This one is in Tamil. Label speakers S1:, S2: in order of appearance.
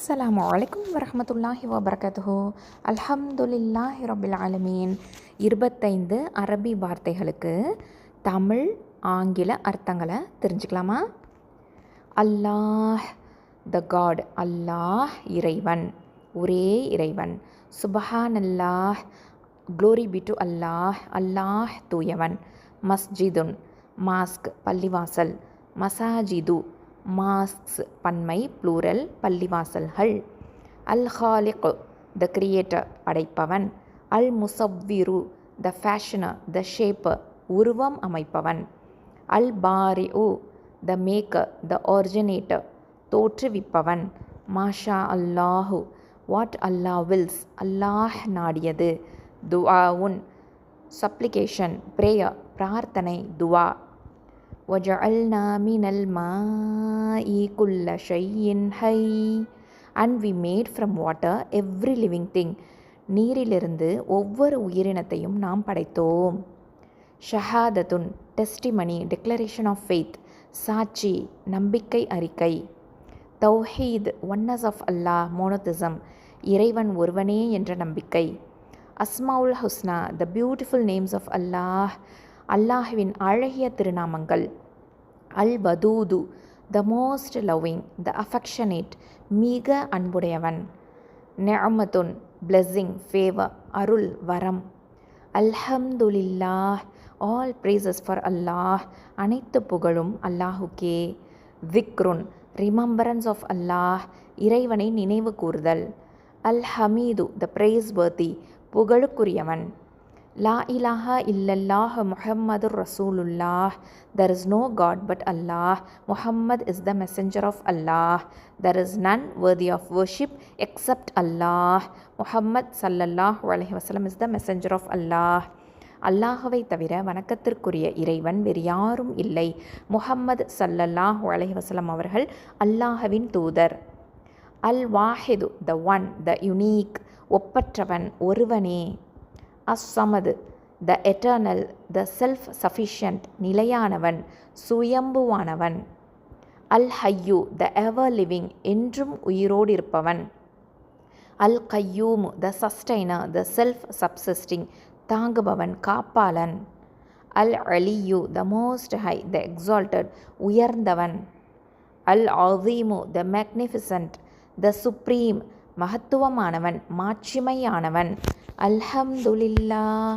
S1: அஸ்ஸலாமு அலைக்கும் வரஹ்மத்துல்லாஹி வபரகாத்துஹு. அல்ஹம்துலில்லாஹி ரபில் ஆலமீன். 25 அரபி வார்த்தைகளுக்கு தமிழ் ஆங்கில அர்த்தங்களை தெரிஞ்சுக்கலாமா? அல்லாஹ், த காட். அல்லாஹ் இறைவன், ஒரே இறைவன். சுபஹானல்லாஹ், glory be to Allah. Allah தூயவன். மஸ்ஜிதுன், மாஸ்க் பள்ளிவாசல். மசாஜிது, மாஸ்க்ஸ் பன்மை ப்ளூரல் பள்ளிவாசல்கள். அல் ஹாலிக், த கிரியேட்டர் படைப்பவன். அல் முசவ்விரு, த ஃபேஷனர், த ஷேப்பர் உருவம் அமைப்பவன். அல் பாரிஉ, த மேக்கர், த ஒரிஜினேட்டர் தோற்றுவிப்பவன். மாஷா அல்லாஹு, வாட் அல்லாஹ் வில்ஸ் அல்லாஹ் நாடியது. துஆவுன், சப்ளிகேஷன் பிரேயர் பிரார்த்தனை துவா. وَجَعَلْنَا مِنَ الْمَاءِ كُلَّ شَيْءٍ حَيٍّ and we made from water every living thing. நீரிலிருந்து ஒவ்வொரு உயிரினத்தையும் நாம் படைத்தோம். ஷஹாதத்துன், டெஸ்டிமனி டிக்ளரேஷன் ஆஃப் ஃபெய்த் சாட்சி நம்பிக்கை அறிக்கை. தௌஹீத், ஒன்னஸ் ஆஃப் அல்லாஹ் மோனோதிசம் இறைவன் ஒருவனே என்ற நம்பிக்கை. அஸ்மாவுல் ஹுஸ்னா, the beautiful names of Allah அல்லாஹ்வின் அழகிய திருநாமங்கள். அல் வதூது, the most loving, the affectionate மிக அன்புடையவன். நிஅமத்துன், பிளெஸ்ஸிங் ஃபேவர் அருள் வரம். அல்ஹம்துலில்லாஹ், ஆல் பிரேசஸ் ஃபார் அல்லாஹ் அனைத்து புகழும் அல்லாஹுக்கே. விக்ருன், ரிமம்பரன்ஸ் ஆஃப் அல்லாஹ் இறைவனை நினைவு கூறுதல். அல் ஹமீது, த பிரேஸ் வர்த்தி புகழுக்குரியவன். லா இலாஹா இல்லல்லாஹ் முஹம்மதுர் ரசூலுல்லாஹ், there is no God but Allah. Muhammad is the messenger of Allah. There is none worthy of worship except Allah. Muhammad sallallahu alaihi wasallam is the messenger of Allah. அல்லாஹுவை தவிர வணக்கத்திற்குரிய இறைவன் வேறு யாரும் இல்லை. முஹம்மது சல்லல்லாஹு அலைஹி வஸல்லம் அவர்கள் அல்லாஹ்வின் தூதர். அல் வாஹிது, த ஒன், த யுனீக் ஒப்பற்றவன் ஒருவனே. அஸ்ஸமது, the eternal, the self sufficient நிலையானவன் சுயம்புவானவன். அல் ஹய்யூ, த எவர் லிவிங் என்றும் உயிரோடு இருப்பவன். அல் கய்யூமு, the sustainer, the self subsisting தாங்குபவன் காப்பாளன். அல் அலியு, the most high, the exalted உயர்ந்தவன். அல் ஆஸீமு, த மேக்னிஃபிசன்ட், த சுப்ரீம் மகத்துவமானவன் மாட்சிமையானவன். அல்ஹம்துலில்லாஹ்.